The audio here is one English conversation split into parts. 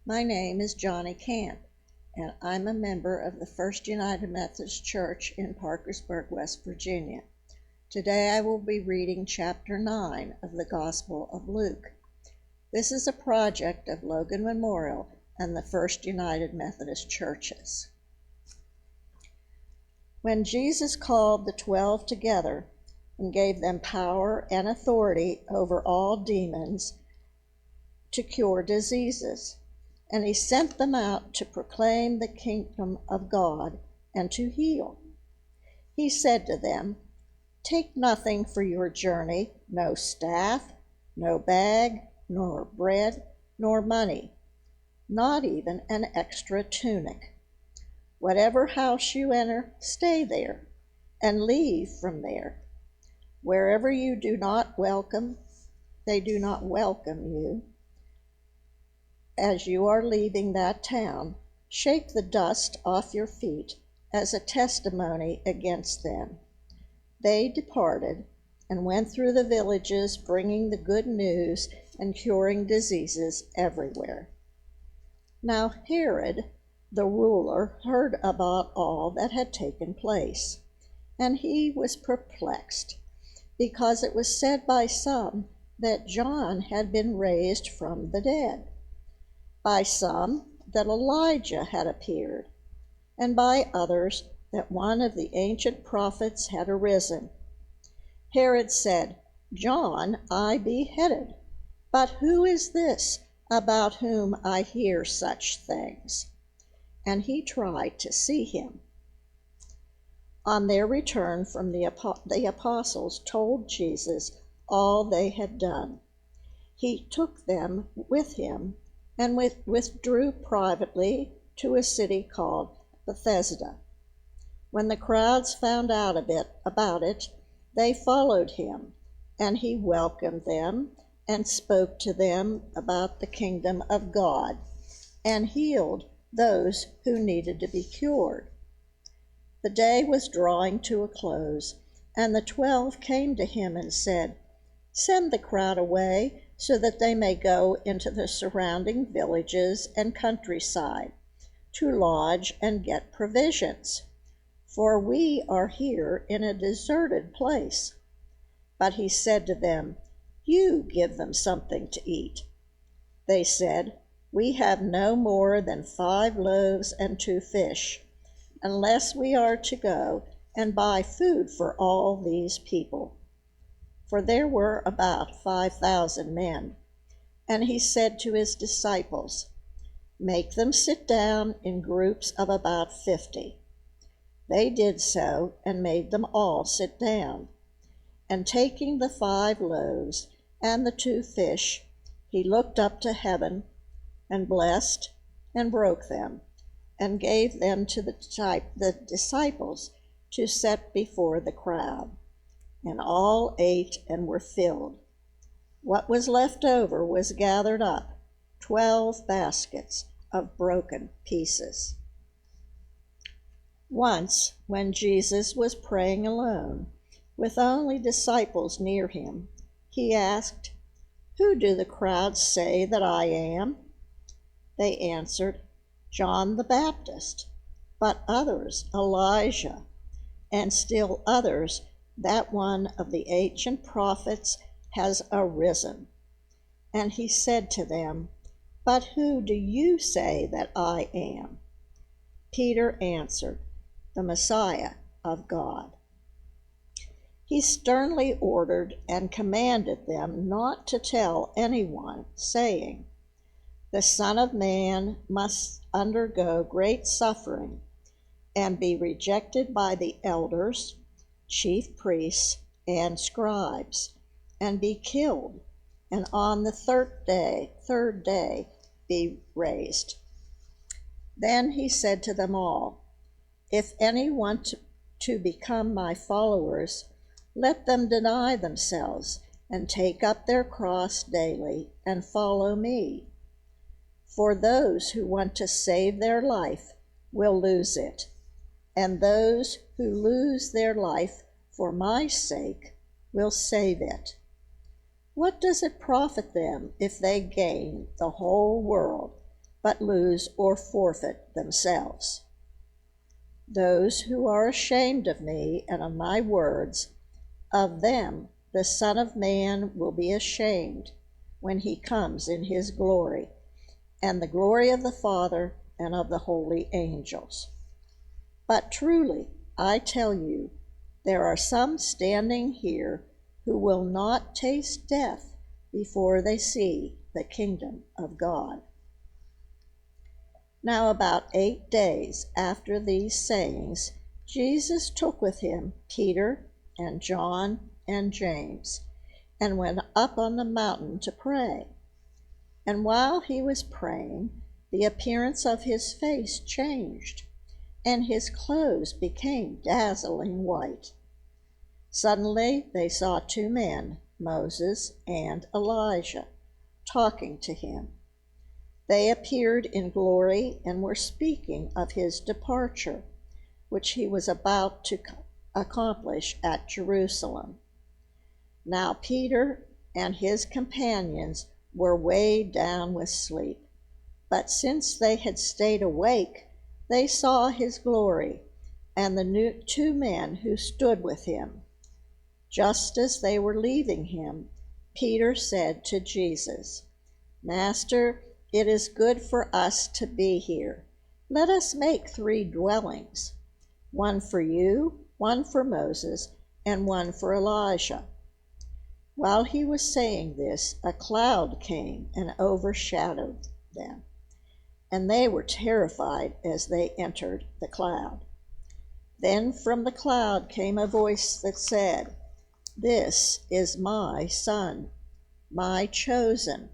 My name is Jonnie Camp, and I'm a member of the First United Methodist Church in Parkersburg, West Virginia. Today I will be reading Chapter 9 of the Gospel of Luke. This is a project of Logan Memorial and the First United Methodist Churches. When Jesus called the 12 together and gave them power and authority over all demons to cure diseases, and he sent them out to proclaim the kingdom of God and to heal. He said to them, "Take nothing for your journey, no staff, no bag, nor bread, nor money, not even an extra tunic. Whatever house you enter, stay there, and leave from there. Wherever you do not welcome, they do not welcome you. As you are leaving that town, shake the dust off your feet as a testimony against them." They departed and went through the villages, bringing the good news and curing diseases everywhere. Now Herod, the ruler, heard about all that had taken place, and he was perplexed, because it was said by some that John had been raised from the dead, by some that Elijah had appeared, and by others that one of the ancient prophets had arisen. Herod said, "John I beheaded, but who is this about whom I hear such things?" And he tried to see him. On their return from the apostles told Jesus all they had done. He took them with him and withdrew privately to a city called Bethsaida. When the crowds found out about it, they followed him, and he welcomed them and spoke to them about the kingdom of God, and healed those who needed to be cured. The day was drawing to a close, and the 12 came to him and said, "Send the crowd away, so that they may go into the surrounding villages and countryside to lodge and get provisions, for we are here in a deserted place." But he said to them, "You give them something to eat." They said, "We have no more than 5 loaves and 2 fish, unless we are to go and buy food for all these people." For there were about 5,000 men. And he said to his disciples, "Make them sit down in groups of about 50. They did so and made them all sit down. And taking the 5 loaves and the 2 fish, he looked up to heaven and blessed and broke them and gave them to the disciples to set before the crowd. And all ate and were filled. What was left over was gathered up, 12 baskets of broken pieces. Once, when Jesus was praying alone, with only disciples near him, he asked, "Who do the crowds say that I am?" They answered, "John the Baptist, but others, Elijah, and still others, that one of the ancient prophets has arisen." And he said to them, "But who do you say that I am?" Peter answered, "The Messiah of God." He sternly ordered and commanded them not to tell anyone, saying, "The Son of Man must undergo great suffering and be rejected by the elders, chief priests, and scribes, and be killed, and on the third day be raised." Then he said to them all, "If any want to become my followers, let them deny themselves and take up their cross daily and follow me. For those who want to save their life will lose it, and those who lose their life for my sake will save it. What does it profit them if they gain the whole world but lose or forfeit themselves. Those who are ashamed of me and of my words, of them the Son of Man will be ashamed when he comes in his glory, and the glory of the Father and of the holy angels. But truly, I tell you, there are some standing here who will not taste death before they see the kingdom of God." Now about 8 days after these sayings, Jesus took with him Peter and John and James, and went up on the mountain to pray. And while he was praying, the appearance of his face changed, and his clothes became dazzling white. Suddenly they saw 2 men, Moses and Elijah, talking to him. They appeared in glory and were speaking of his departure, which he was about to accomplish at Jerusalem. Now Peter and his companions were weighed down with sleep, but since they had stayed awake, they saw his glory and the 2 men who stood with him. Just as they were leaving him, Peter said to Jesus, "Master, it is good for us to be here. Let us make 3 dwellings, one for you, one for Moses, and one for Elijah." While he was saying this, a cloud came and overshadowed them, and they were terrified as they entered the cloud. Then from the cloud came a voice that said, "This is my Son, my chosen.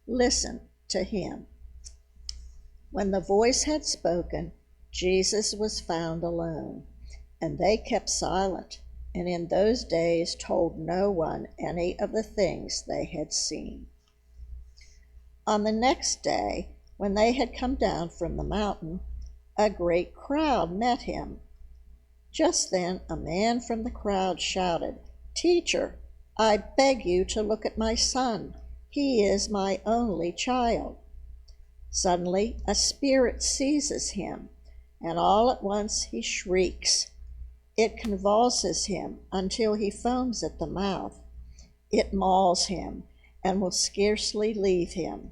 Listen to him." When the voice had spoken, Jesus was found alone, and they kept silent, and in those days told no one any of the things they had seen. On the next day, when they had come down from the mountain, a great crowd met him. Just then a man from the crowd shouted, "Teacher, I beg you to look at my son. He is my only child." Suddenly a spirit seizes him, and all at once he shrieks. It convulses him until he foams at the mouth. It mauls him and will scarcely leave him.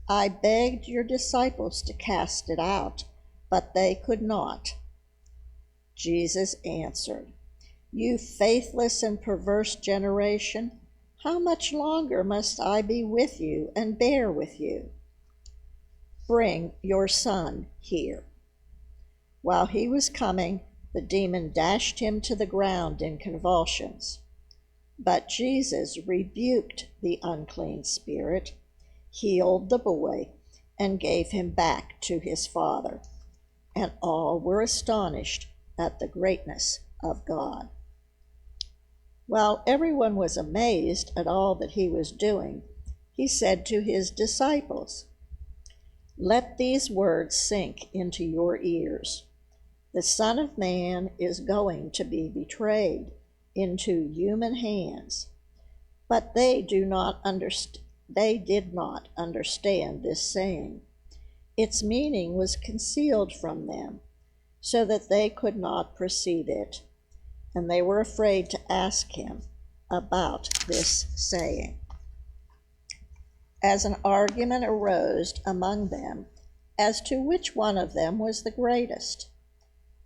I begged your disciples to cast it out, but they could not. Jesus answered, "You faithless and perverse generation, how much longer must I be with you and bear with you? Bring your son here." While he was coming, the demon dashed him to the ground in convulsions. But Jesus rebuked the unclean spirit, healed the boy, and gave him back to his father. And all were astonished at the greatness of God. While everyone was amazed at all that he was doing, he said to his disciples, "Let these words sink into your ears. The Son of Man is going to be betrayed into human hands." But they did not understand this saying. Its meaning was concealed from them, so that they could not perceive it, and they were afraid to ask him about this saying. As an argument arose among them as to which one of them was the greatest.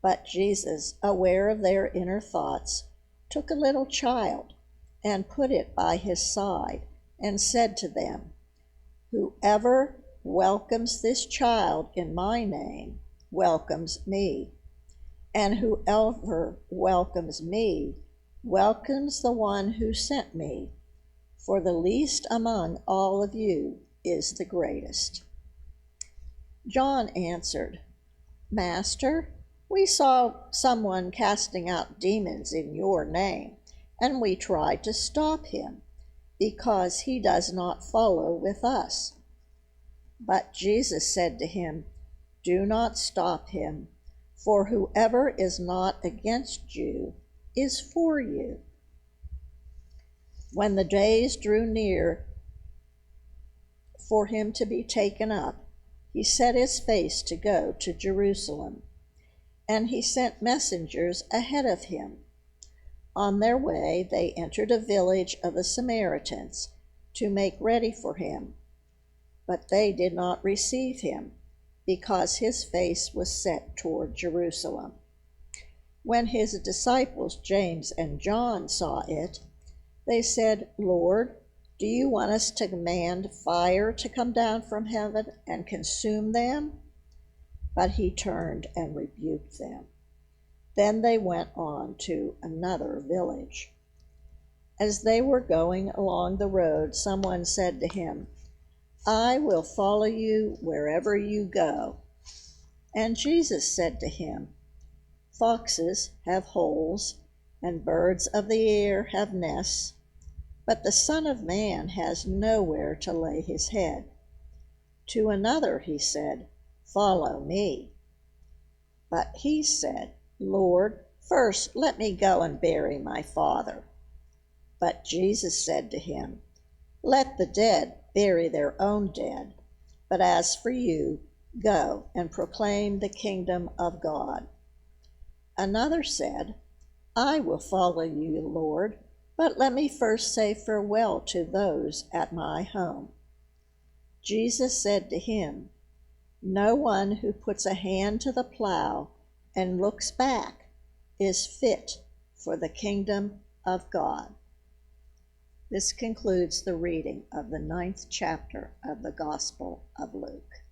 But Jesus, aware of their inner thoughts, took a little child and put it by his side and said to them, "Whoever welcomes this child in my name welcomes me, and whoever welcomes me welcomes the one who sent me, for the least among all of you is the greatest." John answered, "Master, we saw someone casting out demons in your name, and we tried to stop him, because he does not follow with us." But Jesus said to him, "Do not stop him, for whoever is not against you is for you." When the days drew near for him to be taken up, he set his face to go to Jerusalem, and he sent messengers ahead of him. On their way, they entered a village of the Samaritans to make ready for him, but they did not receive him, because his face was set toward Jerusalem. When his disciples James and John saw it, they said, "Lord, do you want us to command fire to come down from heaven and consume them?" But he turned and rebuked them. Then they went on to another village. As they were going along the road, someone said to him, "I will follow you wherever you go." And Jesus said to him, "Foxes have holes, and birds of the air have nests, but the Son of Man has nowhere to lay his head." To another he said, "Follow me." But he said, "Lord, first let me go and bury my father." But Jesus said to him, "Let the dead bury their own dead, but as for you, go and proclaim the kingdom of God." Another said, "I will follow you, Lord, but let me first say farewell to those at my home." Jesus said to him, "No one who puts a hand to the plow and looks back is fit for the kingdom of God." This concludes the reading of the 9th chapter of the Gospel of Luke.